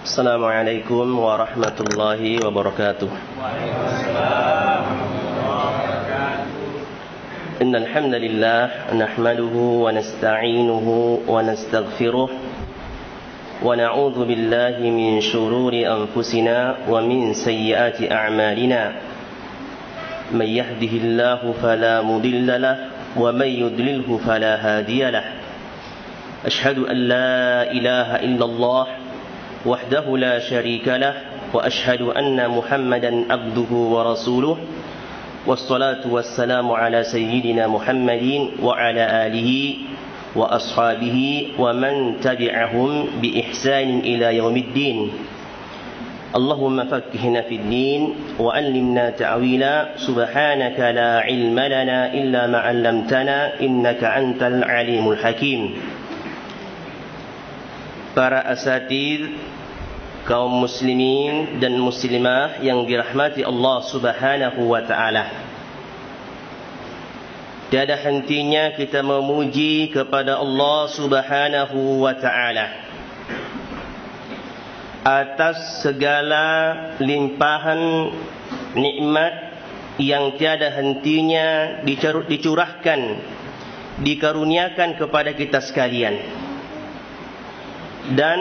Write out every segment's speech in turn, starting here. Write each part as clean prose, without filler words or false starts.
Assalamualaikum warahmatullahi wabarakatuh. Innal hamdalillah nahmaduhu wa nasta'inuhu wa nastaghfiruh wa na'udzu billahi min shururi anfusina wa min sayyiati a'malina. Man yahdihillahu fala mudilla lahu wa man yudlilhu fala hadiya lahu. Ashhadu an la ilaha illallah وحده لا شريك له وأشهد أن محمدا عبده ورسوله والصلاة والسلام على سيدنا محمد وعلى آله وأصحابه ومن تبعهم بإحسان إلى يوم الدين. اللهم فقهنا في الدين وعلمنا تأويلا سبحانك لا علم لنا إلا ما علمتنا إنك أنت العليم الحكيم. Para asatidz, kaum muslimin dan muslimah yang dirahmati Allah Subhanahu wa ta'ala, tiada hentinya kita memuji kepada Allah Subhanahu wa ta'ala atas segala limpahan nikmat yang tiada hentinya dicurahkan, dikaruniakan kepada kita sekalian. Dan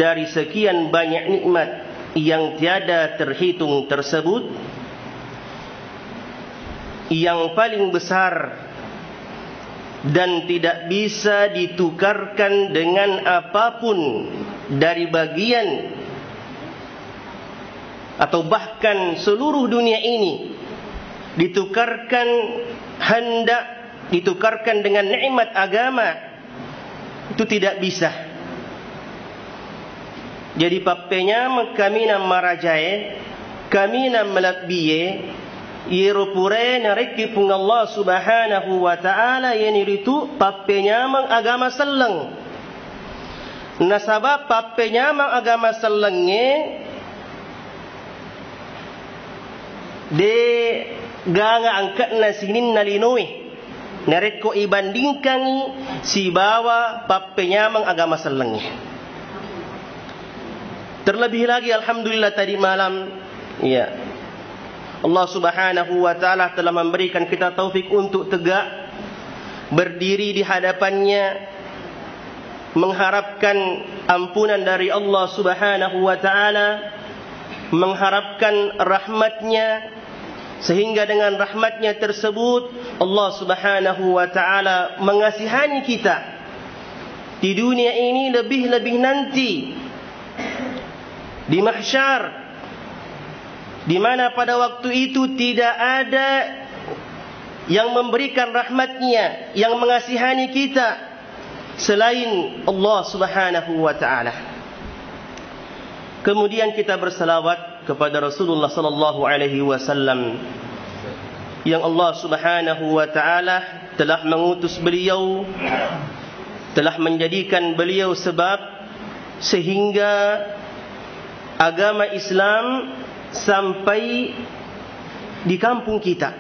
dari sekian banyak nikmat yang tiada terhitung tersebut, yang paling besar dan tidak bisa ditukarkan dengan apapun dari bagian atau bahkan seluruh dunia ini, ditukarkan hendak ditukarkan dengan nikmat agama, itu tidak bisa. Jadi papenya kami nam marajae, kami nam melakbiye, yerupure nariki pung Allah Subhanahu wa ta'ala yeniritu papenya mang agama seleng. Nasabab papenya mang agama selenge de ganga angkat na sinin nalinoi. Nareko ibandingkan si bawa papenya mang agama selenge. Terlebih lagi alhamdulillah tadi malam, ya, Allah Subhanahu wa ta'ala telah memberikan kita taufik untuk tegak berdiri di hadapannya, mengharapkan ampunan dari Allah Subhanahu wa ta'ala, mengharapkan rahmatnya, sehingga dengan rahmatnya tersebut Allah Subhanahu wa ta'ala mengasihani kita di dunia ini, lebih-lebih nanti di mahsyar, di mana pada waktu itu tidak ada yang memberikan rahmatnya, yang mengasihani kita selain Allah Subhanahu wa ta'ala. Kemudian kita bersalawat kepada Rasulullah sallallahu alaihi wasallam yang Allah Subhanahu wa ta'ala telah mengutus beliau, telah menjadikan beliau sebab sehingga agama Islam sampai di kampung kita.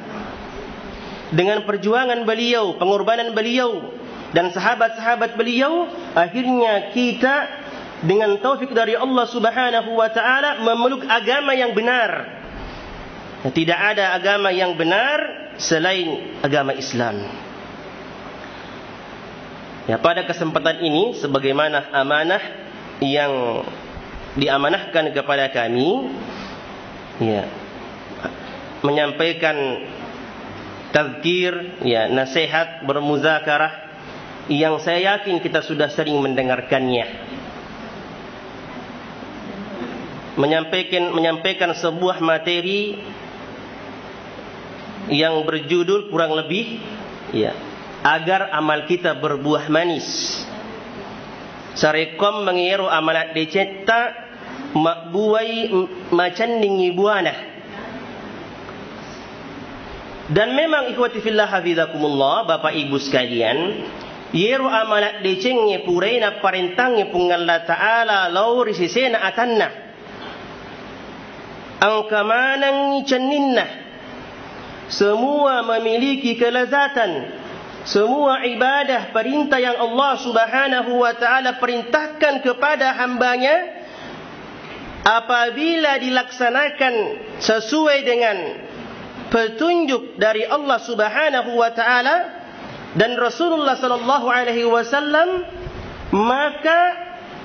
Dengan perjuangan beliau, pengorbanan beliau dan sahabat-sahabat beliau, akhirnya kita dengan taufik dari Allah Subhanahu wa ta'ala memeluk agama yang benar. Tidak ada agama yang benar selain agama Islam. Ya, pada kesempatan ini sebagaimana amanah yang diamanahkan kepada kami, ya, menyampaikan tazkir, ya, nasihat bermuzakarah yang saya yakin kita sudah sering mendengarkannya. Menyampaikan sebuah materi yang berjudul kurang lebih, ya, agar amal kita berbuah manis. Sarekom mengiru amalat diceta makbuai macan ningi buana. Dan memang ikhwati fillah hafizakumullah, Bapak Ibu sekalian, yeru amalat decengnya purena parentangnya pungalla ta'ala lauri sisena atanna angkamanang ceninna, semua memiliki kelezatan. Semua ibadah perintah yang Allah Subhanahu wa ta'ala perintahkan kepada hambanya apabila dilaksanakan sesuai dengan petunjuk dari Allah Subhanahu wa taala dan Rasulullah sallallahu alaihi wasallam, maka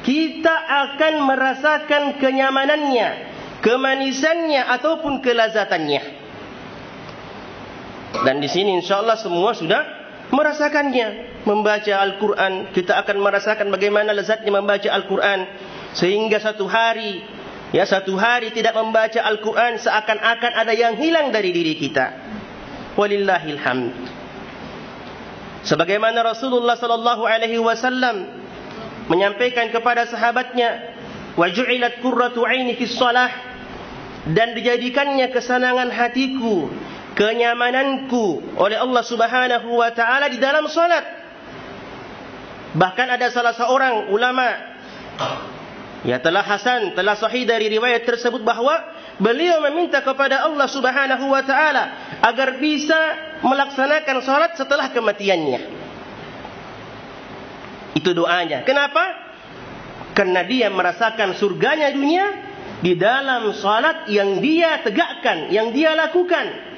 kita akan merasakan kenyamanannya, kemanisannya ataupun kelazatannya. Dan di sini insyaallah semua sudah merasakannya. Membaca Al-Quran, kita akan merasakan bagaimana lezatnya membaca Al-Quran, sehingga satu hari tidak membaca Al-Quran seakan-akan ada yang hilang dari diri kita. Walillahil hamd. Sebagaimana Rasulullah sallallahu alaihi wasallam menyampaikan kepada sahabatnya, wa ju'ilat qurratu 'aini fis shalah, dan dijadikannya kesenangan hatiku, kenyamananku oleh Allah Subhanahu wa taala di dalam salat. Bahkan ada salah seorang ulama telah sahih dari riwayat tersebut bahwa beliau meminta kepada Allah Subhanahu wa taala agar bisa melaksanakan salat setelah kematiannya. Itu doanya. Kenapa? Karena dia merasakan surganya dunia di dalam salat yang dia tegakkan, yang dia lakukan.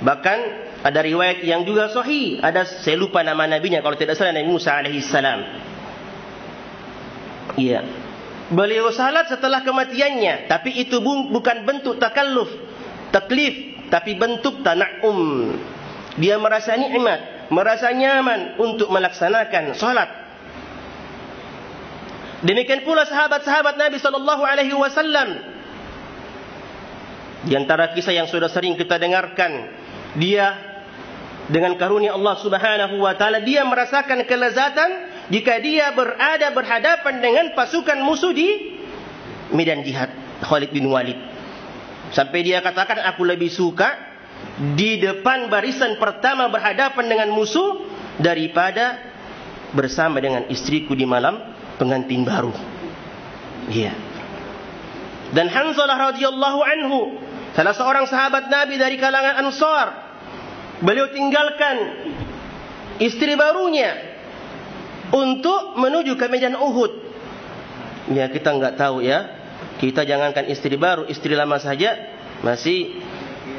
Bahkan ada riwayat yang juga sahih, saya lupa nama nabinya, kalau tidak salah Nabi Musa alaihissalam. Iya. Beliau salat setelah kematiannya, tapi itu bukan bentuk taklif, tapi bentuk tana'um. Dia merasa nikmat, merasa nyaman untuk melaksanakan salat. Demikian pula sahabat-sahabat Nabi sallallahu alaihi wasallam. Di antara kisah yang sudah sering kita dengarkan, dia dengan karunia Allah Subhanahu wa taala dia merasakan kelezatan jika dia berhadapan dengan pasukan musuh di medan jihad, Khalid bin Walid. Sampai dia katakan, aku lebih suka di depan barisan pertama berhadapan dengan musuh daripada bersama dengan istriku di malam pengantin baru. Iya. Dan Hanzalah radhiyallahu anhu, salah seorang sahabat Nabi dari kalangan Ansar, beliau tinggalkan istri barunya untuk menuju ke medan Uhud. Ya, kita enggak tahu ya. Kita jangankan istri baru, istri lama saja masih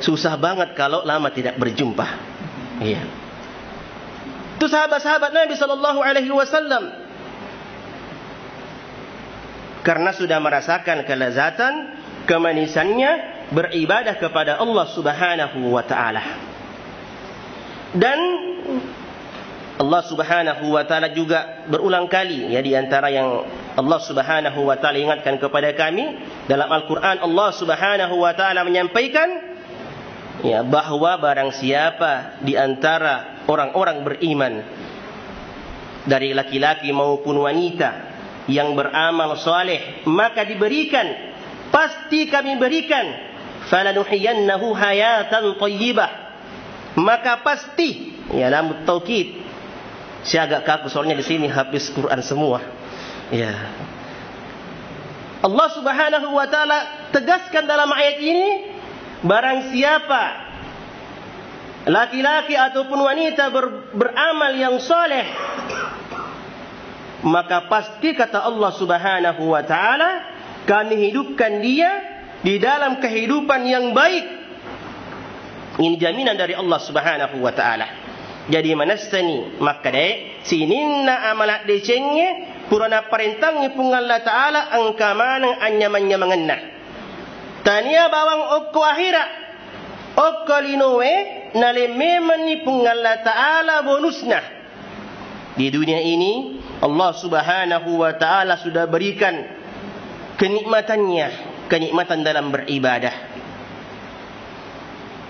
susah banget kalau lama tidak berjumpa. Iya. Itu sahabat-sahabat Nabi sallallahu alaihi wasallam. Karena sudah merasakan kelezatan, kemanisannya beribadah kepada Allah Subhanahu wa taala. Dan Allah Subhanahu wa taala juga berulang kali di antara yang Allah Subhanahu wa taala ingatkan kepada kami dalam Al-Qur'an, Allah Subhanahu wa taala menyampaikan bahwa barang siapa di antara orang-orang beriman dari laki-laki maupun wanita yang beramal saleh, maka diberikan, pasti kami berikan, falanuhiyannahu hayatan thayyibah, maka pasti, dalam taukid. Saya agak kaku soalnya di sini habis Quran semua. Ya. Allah Subhanahu wa taala tegaskan dalam ayat ini, barang siapa laki-laki ataupun wanita beramal yang saleh, maka pasti kata Allah Subhanahu wa taala, kami hidupkan dia di dalam kehidupan yang baik. Ini jaminan dari Allah Subhanahu wa taala. Jadi manastani maka sininna amalat decenge purana parentangi pungalla taala angkamanang anyamannya mengenna. Tania bawang okko akhira okko linowe nale memani pungalla taala bonusna. Di dunia ini Allah Subhanahu wa taala sudah berikan kenikmatan dalam beribadah.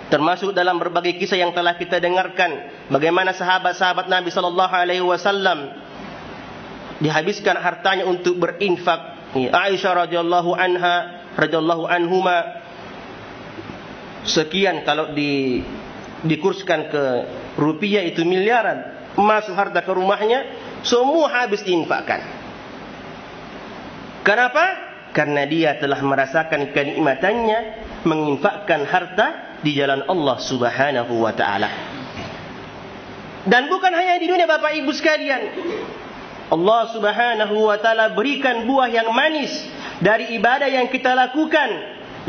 Termasuk dalam berbagai kisah yang telah kita dengarkan, bagaimana sahabat-sahabat Nabi sallallahu alaihi wasallam dihabiskan hartanya untuk berinfak. Aisyah radhiyallahu anhuma sekian, kalau dikurskan ke rupiah itu miliaran, masuk harta ke rumahnya, semua habis diinfakkan. Kenapa? Karena dia telah merasakan kenikmatannya menginfakkan harta di jalan Allah Subhanahu wa taala. Dan bukan hanya di dunia Bapak Ibu sekalian, Allah Subhanahu wa taala berikan buah yang manis dari ibadah yang kita lakukan,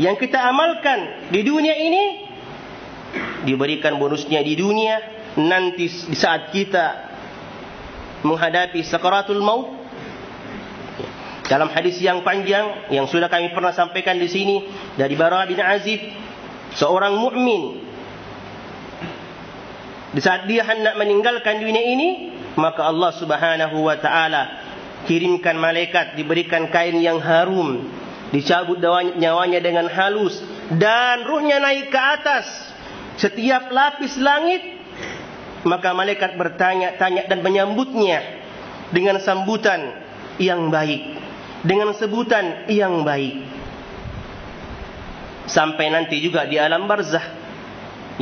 yang kita amalkan di dunia ini, diberikan bonusnya di dunia. Nanti di saat kita menghadapi sakaratul maut, dalam hadis yang panjang yang sudah kami pernah sampaikan di sini dari Bara bin Azib, seorang mukmin di saat dia hendak meninggalkan dunia ini, maka Allah Subhanahu wa taala kirimkan malaikat, diberikan kain yang harum, dicabut nyawanya dengan halus, dan ruhnya naik ke atas setiap lapis langit. Maka malaikat bertanya-tanya dan menyambutnya dengan sambutan yang baik, dengan sebutan yang baik. Sampai nanti juga di alam barzah.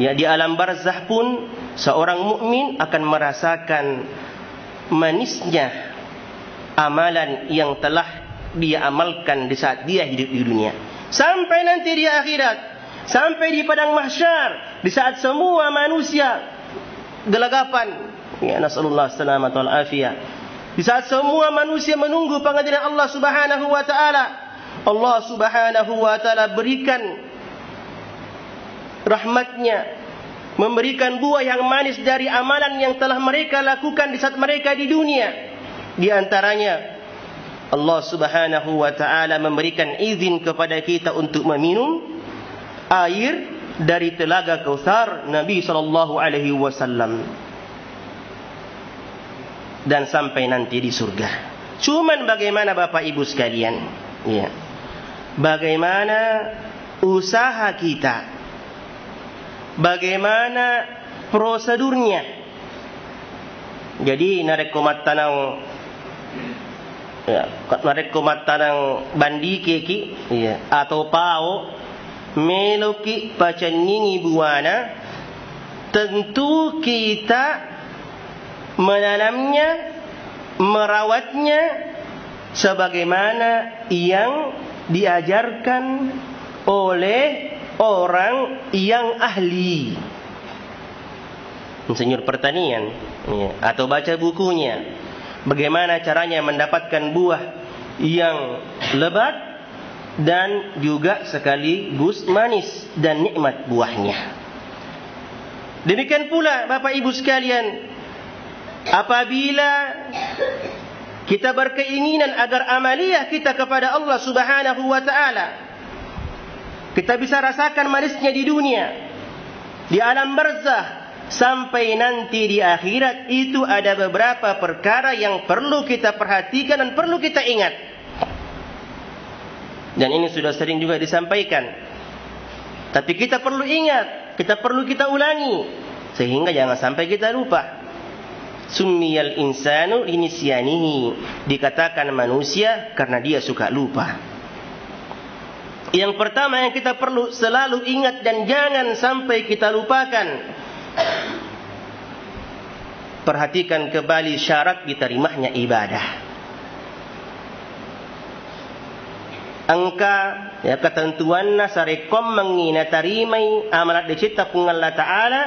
Ya, di alam barzah pun seorang mukmin akan merasakan manisnya amalan yang telah dia amalkan di saat dia hidup di dunia. Sampai nanti di akhirat, sampai di padang mahsyar, di saat semua manusia gelagapan, ya nasallallahu salamata wal afiyah, di saat semua manusia menunggu pengadilan Allah Subhanahu wa taala, Allah Subhanahu wa taala berikan rahmatnya, memberikan buah yang manis dari amalan yang telah mereka lakukan di saat mereka di dunia. Di antaranya Allah Subhanahu wa taala memberikan izin kepada kita untuk meminum air dari telaga Kautsar Nabi sallallahu alaihi wasallam, dan sampai nanti di surga. Cuman bagaimana Bapak Ibu sekalian, ya, bagaimana usaha kita, bagaimana prosedurnya. Jadi narek komat tanang, ya, narek komat tanang bandi keki, ya, atau pao meloki pacaningi buana, tentu kita menanamnya, merawatnya sebagaimana yang diajarkan oleh orang yang ahli, insinyur pertanian, ya, atau baca bukunya bagaimana caranya mendapatkan buah yang lebat dan juga sekaligus manis dan nikmat buahnya. Demikian pula Bapak Ibu sekalian, apabila kita berkeinginan agar amaliyah kita kepada Allah Subhanahu wa taala kita bisa rasakan manisnya di dunia, di alam barzah, sampai nanti di akhirat, itu ada beberapa perkara yang perlu kita perhatikan dan perlu kita ingat. Dan ini sudah sering juga disampaikan, tapi kita perlu ingat, kita perlu kita ulangi, sehingga jangan sampai kita lupa. Summiyal insanu linisyanihi, dikatakan manusia karena dia suka lupa. Yang pertama yang kita perlu selalu ingat dan jangan sampai kita lupakan, perhatikan kembali syarat diterimanya ibadah. Angka, ya, ketentuan sarekom mengina tarimai amalat dicipta pun Allah Ta'ala,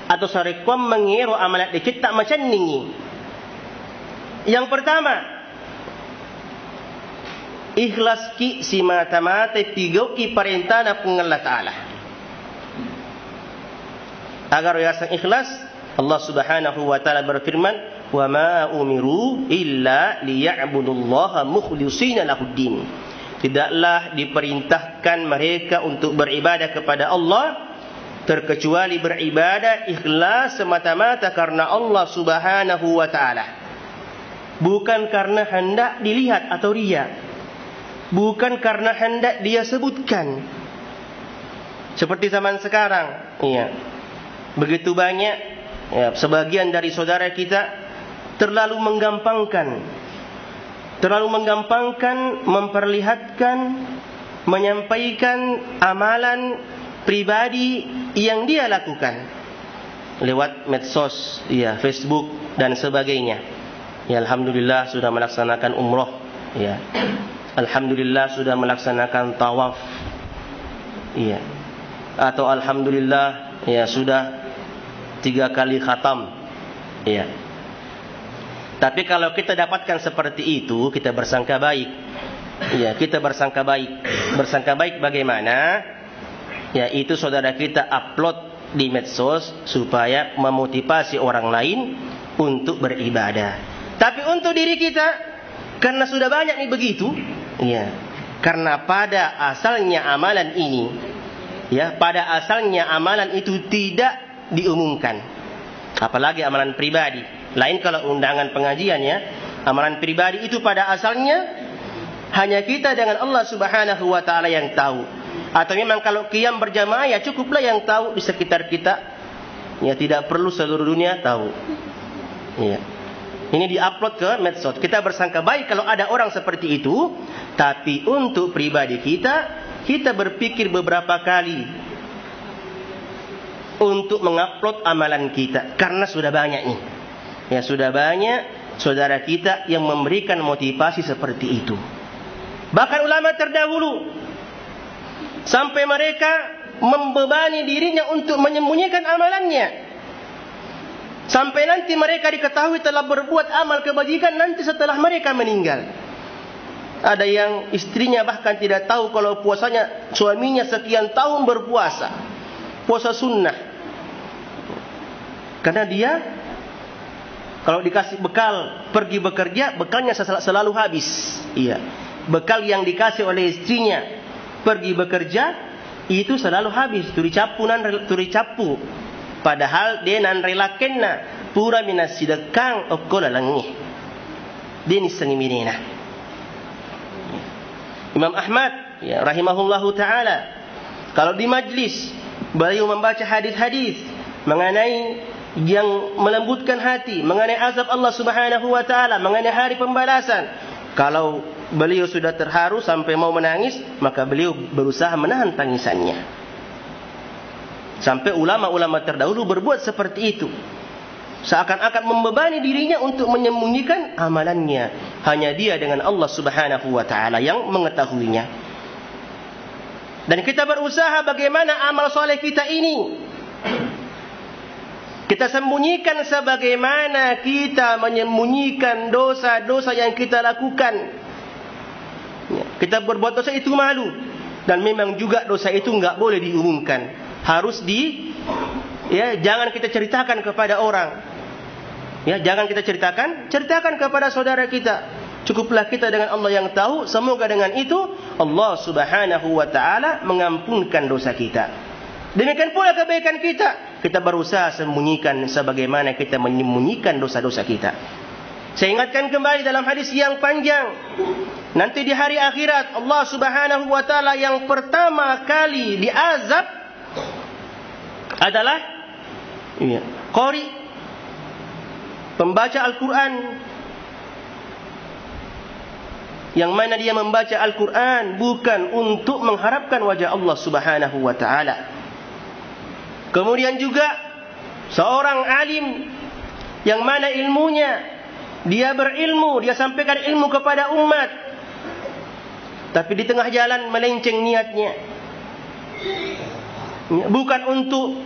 atau sarekom mengiru amalat dicipta macam ini. Yang pertama, ikhlas ki si mata-mata tiga ki perintah pun Allah Ta'ala. Agar yasan ikhlas, Allah Subhanahu wa Ta'ala berfirman, wa ma umiru illa liya'budullaha mukhlishina lahuddin. Tidaklah diperintahkan mereka untuk beribadah kepada Allah terkecuali beribadah ikhlas semata-mata karena Allah Subhanahu wa Ta'ala, bukan karena hendak dilihat atau riya, bukan karena hendak dia sebutkan. Seperti zaman sekarang, ya, begitu banyak, ya, sebagian dari saudara kita terlalu menggampangkan, memperlihatkan, menyampaikan amalan pribadi yang dia lakukan lewat medsos, ya, Facebook dan sebagainya. Ya, alhamdulillah sudah melaksanakan umroh, ya, alhamdulillah sudah melaksanakan tawaf, ya, atau alhamdulillah, ya, sudah 3 kali khatam, ya. Tapi kalau kita dapatkan seperti itu, kita bersangka baik. Ya, kita bersangka baik. Bersangka baik bagaimana? Ya, itu saudara kita upload di medsos supaya memotivasi orang lain untuk beribadah. Tapi untuk diri kita, karena sudah banyak nih begitu, ya. Karena pada asalnya amalan ini, ya, pada asalnya amalan itu tidak diumumkan. Apalagi amalan pribadi. Lain kalau undangan pengajian, ya. Amalan pribadi itu pada asalnya hanya kita dengan Allah Subhanahu wa taala yang tahu. Atau memang kalau qiyam berjamaah, ya cukuplah yang tahu di sekitar kita. Ya, tidak perlu seluruh dunia tahu. Ya. Ini diupload ke medsos. Kita bersangka baik kalau ada orang seperti itu. Tapi untuk pribadi kita berpikir beberapa kali untuk mengupload amalan kita. Karena sudah banyak nih. Ya, sudah banyak saudara kita yang memberikan motivasi seperti itu. Bahkan ulama terdahulu sampai mereka membebani dirinya untuk menyembunyikan amalannya. Sampai nanti mereka diketahui telah berbuat amal kebajikan nanti setelah mereka meninggal. Ada yang istrinya bahkan tidak tahu kalau puasanya suaminya sekian tahun berpuasa. Puasa sunnah. Karena dia kalau dikasih bekal pergi bekerja, bekalnya selalu habis. Iya. Bekal yang dikasih oleh istrinya pergi bekerja itu selalu habis. Turi capu. Padahal dia nan relakenna pura minas sidekang okola langi. Dia ni sengimirina. Imam Ahmad, ya, rahimahullahu taala, kalau di majlis beliau membaca hadis-hadis mengenai yang melembutkan hati, mengenai azab Allah Subhanahu wa taala, mengenai hari pembalasan. Kalau beliau sudah terharu sampai mau menangis, maka beliau berusaha menahan tangisannya. Sampai ulama-ulama terdahulu berbuat seperti itu. Seakan-akan membebani dirinya untuk menyembunyikan amalannya. Hanya dia dengan Allah Subhanahu wa taala yang mengetahuinya. Dan kita berusaha bagaimana amal soleh kita ini kita sembunyikan sebagaimana kita menyembunyikan dosa-dosa yang kita lakukan. Kita berbuat dosa itu malu. Dan memang juga dosa itu enggak boleh diumumkan. Harus jangan kita ceritakan kepada orang. Ya, jangan kita ceritakan kepada saudara kita. Cukuplah kita dengan Allah yang tahu. Semoga dengan itu Allah Subhanahu wa taala mengampunkan dosa kita. Demikian pula kebaikan kita. Kita berusaha sembunyikan sebagaimana kita menyembunyikan dosa-dosa kita. Saya ingatkan kembali dalam hadis yang panjang. Nanti di hari akhirat Allah Subhanahu wa taala yang pertama kali diazab adalah qari, pembaca Al-Quran. Yang mana dia membaca Al-Quran bukan untuk mengharapkan wajah Allah Subhanahu wa taala. Kemudian juga seorang alim yang mana ilmunya dia berilmu, dia sampaikan ilmu kepada umat. Tapi di tengah jalan melenceng niatnya. Bukan untuk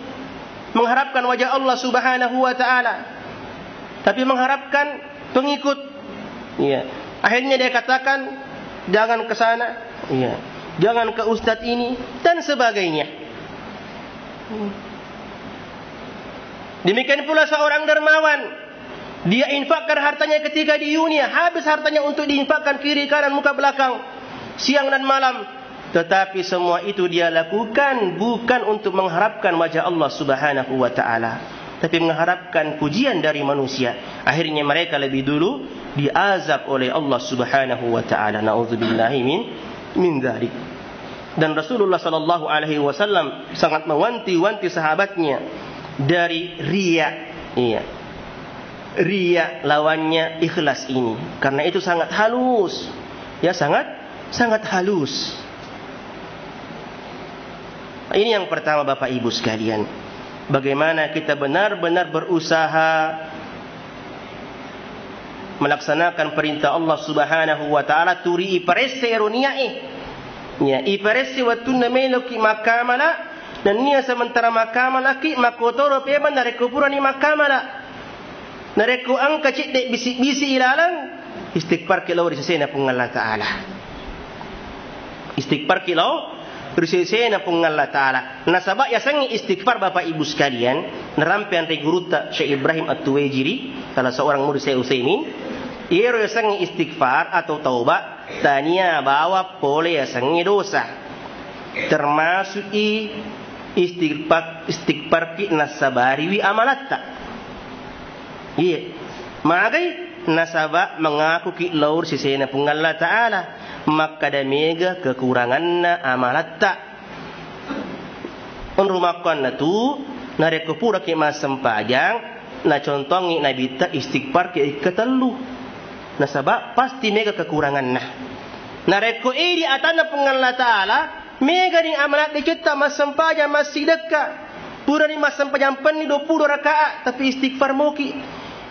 mengharapkan wajah Allah Subhanahu wa taala, tapi mengharapkan pengikut. Ya. Akhirnya dia katakan jangan ke sana, ya. Jangan ke ustaz ini dan sebagainya. Demikian pula seorang dermawan, dia infakkan hartanya ketika di dunia, habis hartanya untuk diinfakkan kiri kanan muka belakang, siang dan malam. Tetapi semua itu dia lakukan bukan untuk mengharapkan wajah Allah Subhanahu wa taala, tapi mengharapkan pujian dari manusia. Akhirnya mereka lebih dulu diazab oleh Allah Subhanahu wa taala. Nauzubillahi min dzalik. Dan Rasulullah sallallahu alaihi wasallam sangat mewanti-wanti sahabatnya dari riya. Iya. Riya lawannya ikhlas ini. Karena itu sangat halus. Ya, sangat halus. Ini yang pertama Bapak Ibu sekalian. Bagaimana kita benar-benar berusaha melaksanakan perintah Allah Subhanahu wa taala turi iparesse ironiae. Ya, iparesse watunna meloki makamala dan nia sementara makamala ki makotoro peban dari kupuran ni makamala. Nareko angka cik dek bisi-bisi ilalang istighfar kilau risena pun Allah Ta'ala. Istighfar kilau risena pun Allah Ta'ala. Nasabak ya sangi istighfar Bapak Ibu sekalian, nerampian reguruta Syekh Ibrahim At-Tuwaijiri, salah seorang murid Syekh Utsaimin. Ia ya sangi istighfar atau taubat tania bawa pole ya sangi dosa. Termasuk istighfar ki nasabari wi amalatta. Iya. Magai nasaba mengaku ki laur sisena pun Allah Ta'ala, maka damega kekuranganna amalatta. Unrumakon na tu nareko pura ki masempajang na contongi nabi ta istighfar ki ketelu. Nasaba pasti mega kekuranganna. Nareko di atana pun Allah Ta'ala mega ni amalat dicipta masempajang masih dekat. Pura ni masempajang pen ni 20 rakaat tapi istighfar moki.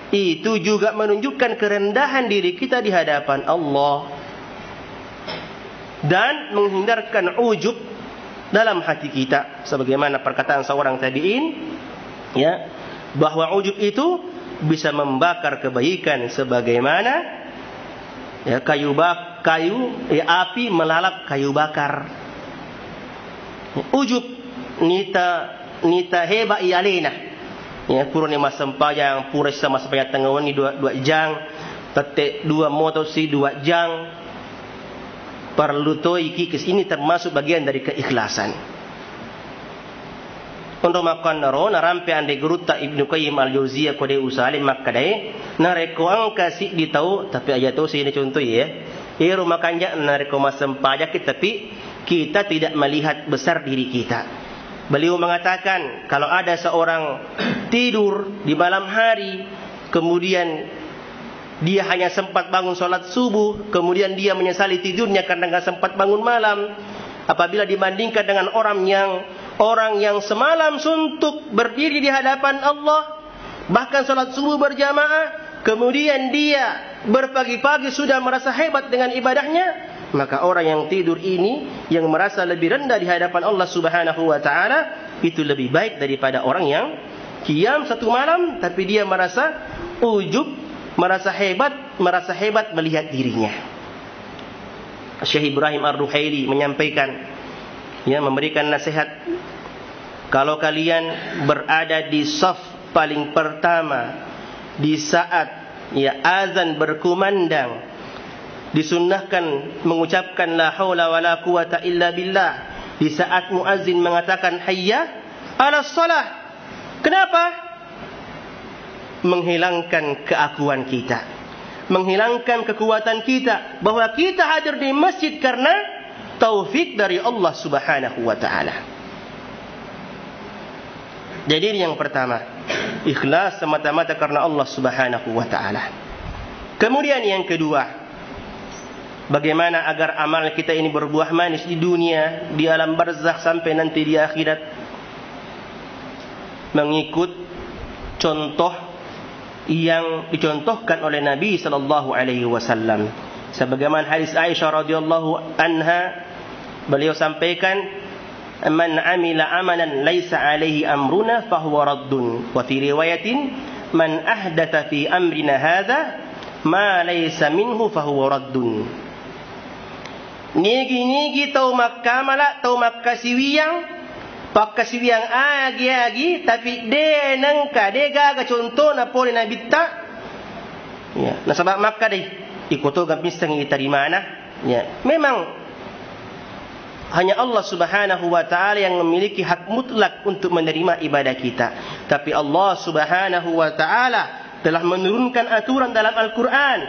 Itu juga menunjukkan kerendahan diri kita di hadapan Allah dan menghindarkan ujub dalam hati kita, sebagaimana perkataan seorang tabi'in, ya, bahwa ujub itu bisa membakar kebaikan sebagaimana ya api melalap kayu bakar. Ujub nita heba ialena. Ya, pura ni masempajang, pura sama sembahyang tengah ni 2 jang, tetek 2 motor si 2 jang. Perlu toi kikis ini termasuk bagian dari keikhlasan. Untuk makan naro narampe ande guruta Ibnu Qayyim Al-Jauziyah kode usalim makadai nareko angka si ditau tapi aja tu sini contoh ya. Iru makanya nareko masempajang tapi kita tidak melihat besar diri kita. Beliau mengatakan kalau ada seorang tidur di malam hari, kemudian dia hanya sempat bangun sholat subuh, kemudian dia menyesali tidurnya karena tidak sempat bangun malam. Apabila dibandingkan dengan orang yang semalam suntuk berdiri di hadapan Allah, bahkan sholat subuh berjamaah, kemudian dia berpagi-pagi sudah merasa hebat dengan ibadahnya, maka orang yang tidur ini yang merasa lebih rendah di hadapan Allah Subhanahu wa Ta'ala itu lebih baik daripada orang yang qiyam 1 malam tapi dia merasa ujub, merasa hebat melihat dirinya. Syekh Ibrahim Ar-Ruhaili menyampaikan, ya, memberikan nasihat, kalau kalian berada di saf paling pertama di saat ya azan berkumandang, disunnahkan mengucapkan la haula wala quwata illa billah di saat muazzin mengatakan hayya 'alas shalah. Kenapa? Menghilangkan keakuan kita, menghilangkan kekuatan kita bahwa kita hadir di masjid karena taufik dari Allah Subhanahu wa Ta'ala. Jadi yang pertama, ikhlas semata-mata karena Allah Subhanahu wa Ta'ala. Kemudian yang kedua, bagaimana agar amal kita ini berbuah manis di dunia, di alam barzakh sampai nanti di akhirat? Mengikut contoh yang dicontohkan oleh Nabi sallallahu alaihi wasallam. Sebagaimana hadis Aisyah radhiyallahu anha, beliau sampaikan, "Man 'amila 'amalan laisa 'alaihi amruna fahuwa raddun." Wa fi riwayatin, "Man ahdatha fi amrina hadza ma laisa minhu fahuwa raddun." Nigi tau makamala tau makasiwiyang pakasiwiyang agi tapi de nangka de gaga contoh na pole na bitta ya nasabak makka deh ikuto gampisang diterima na ya. Memang hanya Allah Subhanahu wa Ta'ala yang memiliki hak mutlak untuk menerima ibadah kita, tapi Allah Subhanahu wa Ta'ala telah menurunkan aturan dalam Al-Quran.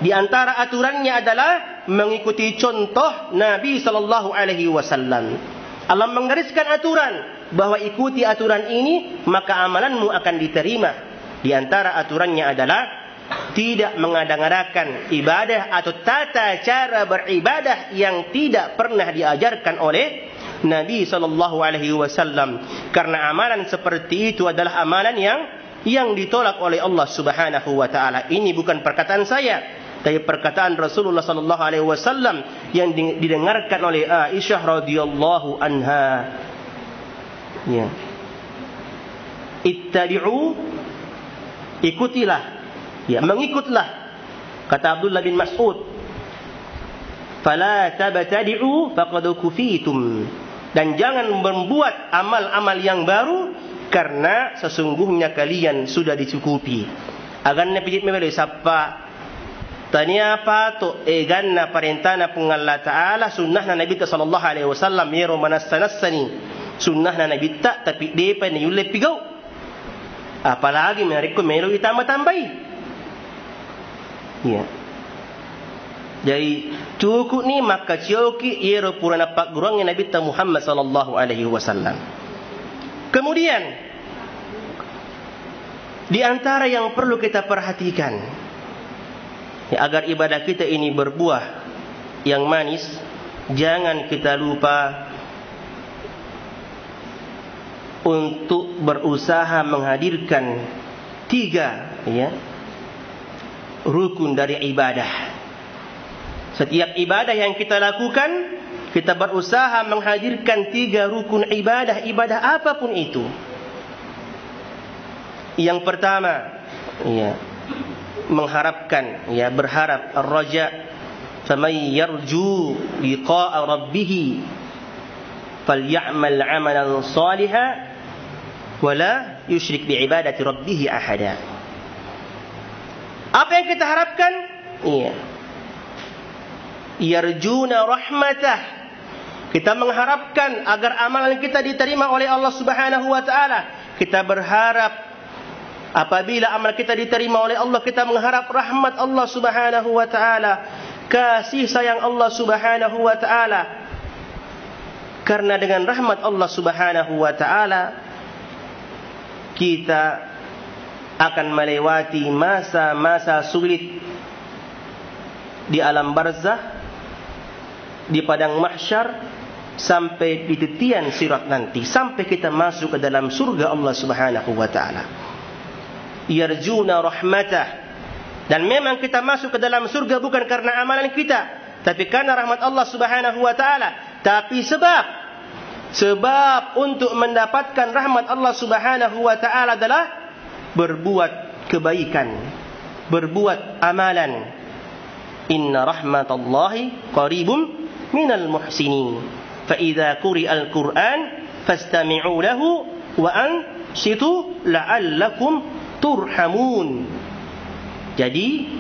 Di antara aturannya adalah mengikuti contoh Nabi sallallahu alaihi wasallam. Allah menggariskan aturan bahwa ikuti aturan ini maka amalanmu akan diterima. Di antara aturannya adalah tidak mengada-ngadakan ibadah atau tata cara beribadah yang tidak pernah diajarkan oleh Nabi sallallahu alaihi wasallam. Karena amalan seperti itu adalah amalan yang ditolak oleh Allah Subhanahu wa Ta'ala. Ini bukan perkataan saya, tapi perkataan Rasulullah sallallahu alaihi wasallam yang didengarkan oleh Aisyah radhiyallahu anha. Ya. Ittabi'u ikutilah, ya, mengikutlah. Kata Abdullah bin Mas'ud, fala tabtadi'u faqad kufitum, dan jangan membuat amal-amal yang baru, karena sesungguhnya kalian sudah dicukupi. Agan na pijit mebelo sappa tania pato ganna parentana pung Allah Taala, sunnah na Nabi sallallahu alaihi wasallam yero manassanasani, sunnah na Nabi ta tapi depa ni yulle pigau, apalagi mereka melo ditambah-tambahi. Ya. Jadi cukup ni maka cioki yero purana pak gurang Nabi Muhammad sallallahu alaihi wasallam. Kemudian di antara yang perlu kita perhatikan, ya, agar ibadah kita ini berbuah yang manis, jangan kita lupa untuk berusaha menghadirkan 3, ya, rukun dari ibadah. Setiap ibadah yang kita lakukan, kita berusaha menghadirkan 3 rukun ibadah, ibadah apapun itu. Yang pertama, ya, mengharapkan, ya, berharap, ar-raja, faman yarju liqa'a rabbih falyamal 'amalan shalihan wala yusyrik bi'ibadati rabbih ahada. Apa yang kita harapkan? Iya, yarjuna rahmatah, kita mengharapkan agar amalan kita diterima oleh Allah Subhanahu wa taala. Kita berharap apabila amal kita diterima oleh Allah, kita mengharap rahmat Allah Subhanahu wa taala, kasih sayang Allah Subhanahu wa taala. Karena dengan rahmat Allah Subhanahu wa taala kita akan melewati masa-masa sulit di alam barzah, di padang mahsyar, sampai di titian sirat nanti, sampai kita masuk ke dalam surga Allah Subhanahu wa taala. Yarjuna rahmatah, dan memang kita masuk ke dalam surga bukan karena amalan kita, tapi karena rahmat Allah Subhanahu wa taala. Tapi sebab untuk mendapatkan rahmat Allah Subhanahu wa taala adalah berbuat kebaikan, berbuat amalan. Inna rahmatallahi qaribum minal muhsinin. Fa idza quri'al Qur'an fastami'u lahu wa ansitu la'allakum turhamun. Jadi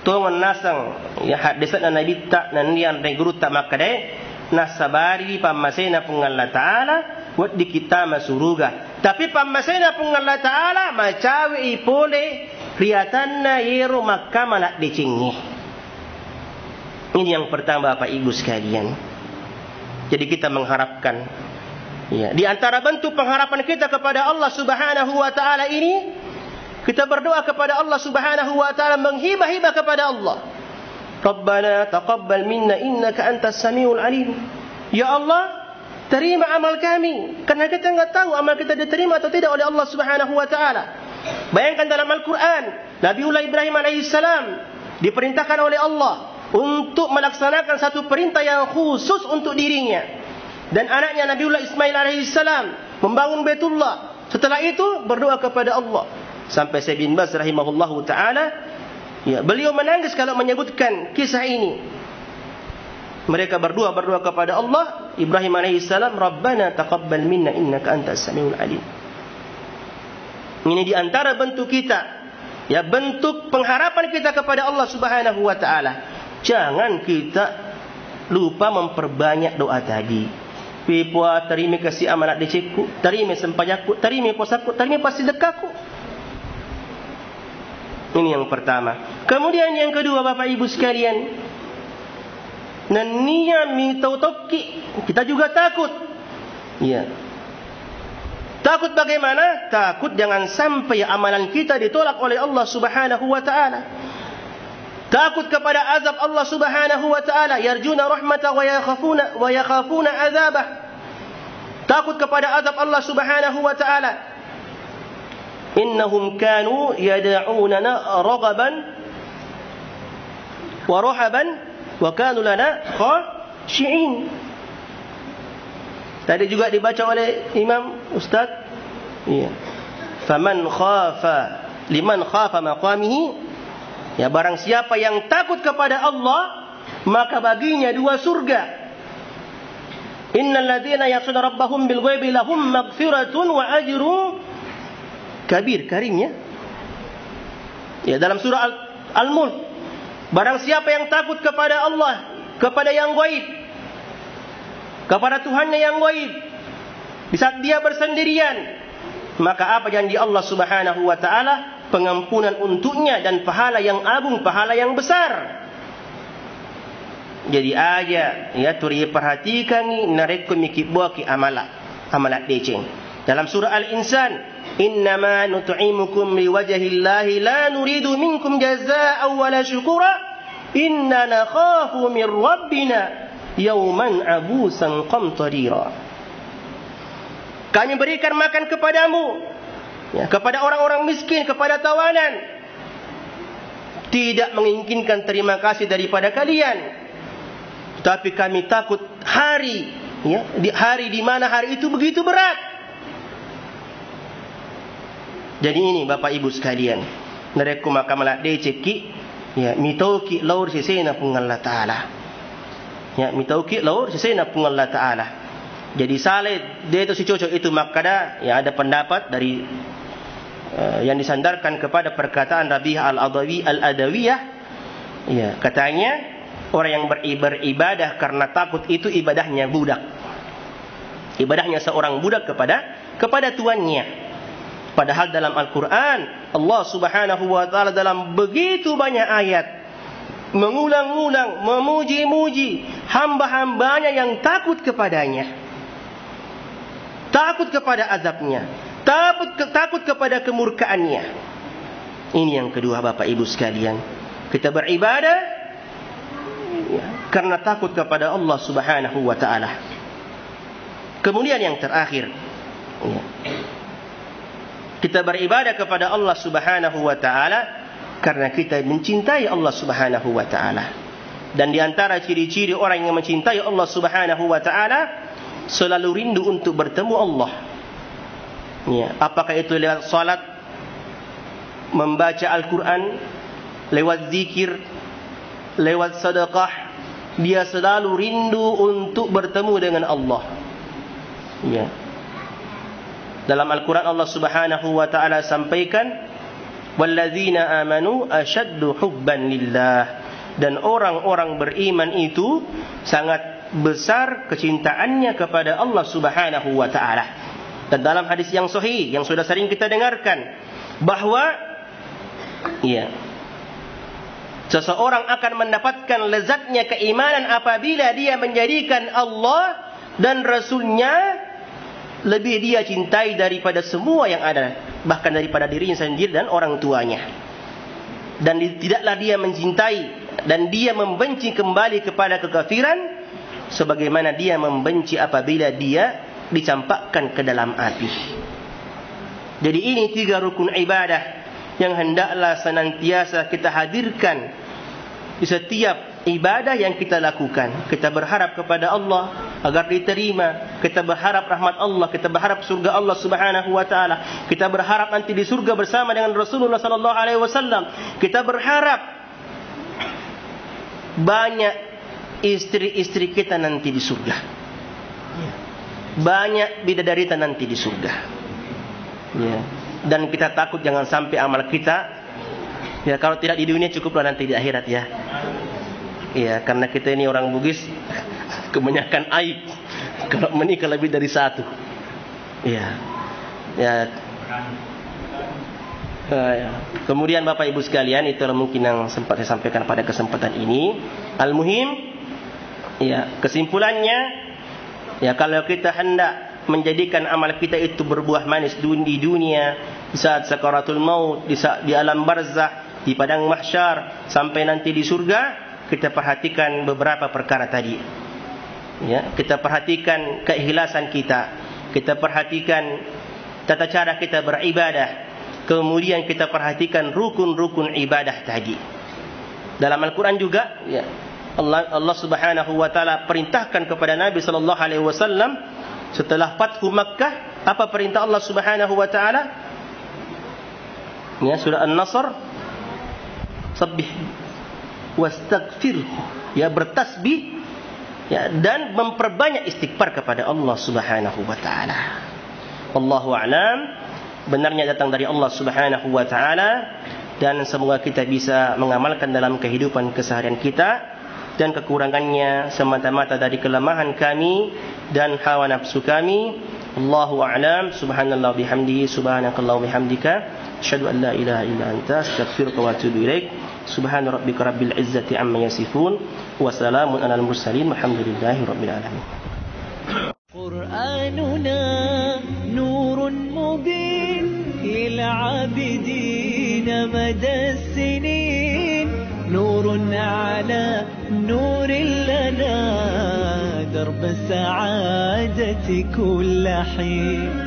tongan nasang ya hadisat na Nabi tak nandian reguru tak makade nasabari pamasena pung Allah taala wat di kita masuruga. Tapi pamasena pung Allah taala macawi ipole riatanna yero makka malak dicingi. Ini yang pertama Bapak Ibu sekalian. Jadi kita mengharapkan, ya, di antara bentuk pengharapan kita kepada Allah Subhanahu wa taala ini, kita berdoa kepada Allah Subhanahu wa taala, menghibah-hibah kepada Allah. Rabbana taqabbal minna innaka antas samiul alim. Ya Allah, terima amal kami, karena kita enggak tahu amal kita diterima atau tidak oleh Allah Subhanahu wa taala. Bayangkan dalam Al-Qur'an, Nabiullah Ibrahim alaihissalam diperintahkan oleh Allah untuk melaksanakan satu perintah yang khusus untuk dirinya. Dan anaknya Nabiullah Ismail alaihissalam membangun Baitullah. Setelah itu berdoa kepada Allah. Sampai Syekh bin Baz rahimahullahu taala, ya, beliau menangis kalau menyebutkan kisah ini. Mereka berdoa kepada Allah. Ibrahim alaihissalam, Rabbana taqabbal minna innaka antas samiul alim. Ini di antara bentuk kita, ya, bentuk pengharapan kita kepada Allah Subhanahu wa taala. Jangan kita lupa memperbanyak doa tadi. Pipua terima kasih amanat deceku, terima sempajaku, terima posaku, terima pasti dekaku. Ini yang pertama. Kemudian yang kedua Bapak Ibu sekalian, nania mi tautoki, kita juga takut. Ya. Takut bagaimana? Takut jangan sampai amalan kita ditolak oleh Allah Subhanahu wa taala. Takut kepada azab Allah Subhanahu wa taala, yarjuna rahmata wa yakhafuna azabah. Takut kepada azab Allah Subhanahu wa taala. Innahum kanu yad'unana raghaban wa rahaban wa kanu lana khashi'in. Tadi juga dibaca oleh Imam Ustaz. Iya. liman khafa maqamihi, ya, barang siapa yang takut kepada Allah, maka baginya 2 surga. Innal ladzina yakhshawna rabbahum bil ghaibi lahum maghfiratun wa ajrun kabir, karim, ya. Ya, dalam surah Al-Mulk, barang siapa yang takut kepada Allah, kepada yang gaib, kepada Tuhannya yang gaib, di saat dia bersendirian, maka apa janji Allah Subhanahu wa taala? Pengampunan untuknya dan pahala yang agung, pahala yang besar. Jadi aja, ya, turi perhatikan ni narekku mikir buah ki amalat deceng. Dalam surah Al-Insan, innama nut'imukum liwajhillahi la nuridu minkum jazaa'an wala syukura inna nakhafu min rabbina yawman abusan qamtarira. Kami berikan makan kepadamu, ya, kepada orang-orang miskin, kepada tawanan, tidak menginginkan terima kasih daripada kalian, tapi kami takut hari, ya, di hari di mana hari itu begitu berat. Jadi ini Bapak Ibu sekalian, nareku makamalak deceki, ya, mitauki laur sesena pun Allah Taala, ya, mitauki laur sesena pun Allah Taala. Jadi saleh dia itu si cocok itu makada, ya, ada pendapat dari yang disandarkan kepada perkataan Rabi'ah Al-Adawiyah, ya, katanya orang yang beribadah karena takut itu ibadahnya budak, ibadahnya seorang budak kepada tuannya. Padahal dalam Al-Quran Allah Subhanahu wa ta'ala dalam begitu banyak ayat mengulang-ulang memuji-muji hamba-hambanya yang takut kepadanya, takut kepada azabnya, takut kepada kemurkaannya. Ini yang kedua Bapak Ibu sekalian, kita beribadah, ya, karena takut kepada Allah Subhanahu wa ta'ala. Kemudian yang terakhir, ya, kita beribadah kepada Allah Subhanahu wa ta'ala karena kita mencintai Allah Subhanahu wa ta'ala. Dan di antara ciri-ciri orang yang mencintai Allah Subhanahu wa ta'ala, selalu rindu untuk bertemu Allah, ya, apakah itu lewat salat, membaca Al-Quran, lewat zikir, lewat sedekah, dia selalu rindu untuk bertemu dengan Allah, ya. Dalam Al-Quran Allah Subhanahu wa ta'ala sampaikan, walladzina amanu asyaddu hubban lillah, dan orang-orang beriman itu sangat besar kecintaannya kepada Allah Subhanahu wa ta'ala. Dan dalam hadis yang sahih yang sudah sering kita dengarkan, bahwa, ya, seseorang akan mendapatkan lezatnya keimanan apabila dia menjadikan Allah dan Rasulnya lebih dia cintai daripada semua yang ada, bahkan daripada dirinya sendiri dan orang tuanya. Dan tidaklah dia mencintai dan dia membenci kembali kepada kekafiran sebagaimana dia membenci apabila dia dicampakkan ke dalam api. Jadi ini 3 rukun ibadah yang hendaklah senantiasa kita hadirkan di setiap ibadah yang kita lakukan. Kita berharap kepada Allah agar diterima, kita berharap rahmat Allah, kita berharap surga Allah Subhanahu wa ta'ala, kita berharap nanti di surga bersama dengan Rasulullah sallallahu alaihi wasallam, kita berharap banyak istri-istri kita nanti di surga, banyak bidadari kita nanti di surga, ya. Dan kita takut jangan sampai amal kita, ya, kalau tidak di dunia cukuplah nanti di akhirat, ya. Iya, karena kita ini orang Bugis kebanyakan aib kalau menikah lebih dari 1. Iya. Ya. Kemudian Bapak Ibu sekalian, itulah mungkin yang sempat saya sampaikan pada kesempatan ini. Al-muhim, ya, kesimpulannya, ya, kalau kita hendak menjadikan amal kita itu berbuah manis di dunia, di saat sakaratul maut, di alam barzakh, di padang mahsyar, sampai nanti di surga, kita perhatikan beberapa perkara tadi, ya. Kita perhatikan keikhlasan kita perhatikan tata cara kita beribadah, kemudian kita perhatikan rukun-rukun ibadah tadi. Dalam Al-Quran juga, ya, Allah Subhanahu wa ta'ala perintahkan kepada Nabi sallallahu alaihi wasallam setelah Fathu Makkah, apa perintah Allah Subhanahu wa ta'ala? Ya, surah An-Nasr, sabbih wastaghfirhu, ya, bertasbih, ya, dan memperbanyak istighfar kepada Allah Subhanahu wa taala. Wallahu a'lam, benarnya datang dari Allah Subhanahu wa taala, dan semoga kita bisa mengamalkan dalam kehidupan keseharian kita, dan kekurangannya semata-mata dari kelemahan kami dan hawa nafsu kami. Allahu a'lam. Subhanallah bihamdihi, subhanakallah bihamdika, asyhadu an la ilaha illa anta, astaghfiruka wa atubu ilaik. Subhana rabbika rabbil izzati amma yasifun, wa salamun alal mursalin, walhamdulillahi rabbil alamin. Qur'anuna nurun mubin lil 'abidin mada as-sinin, nurun 'ala nurin lana درب السعادة كل حين.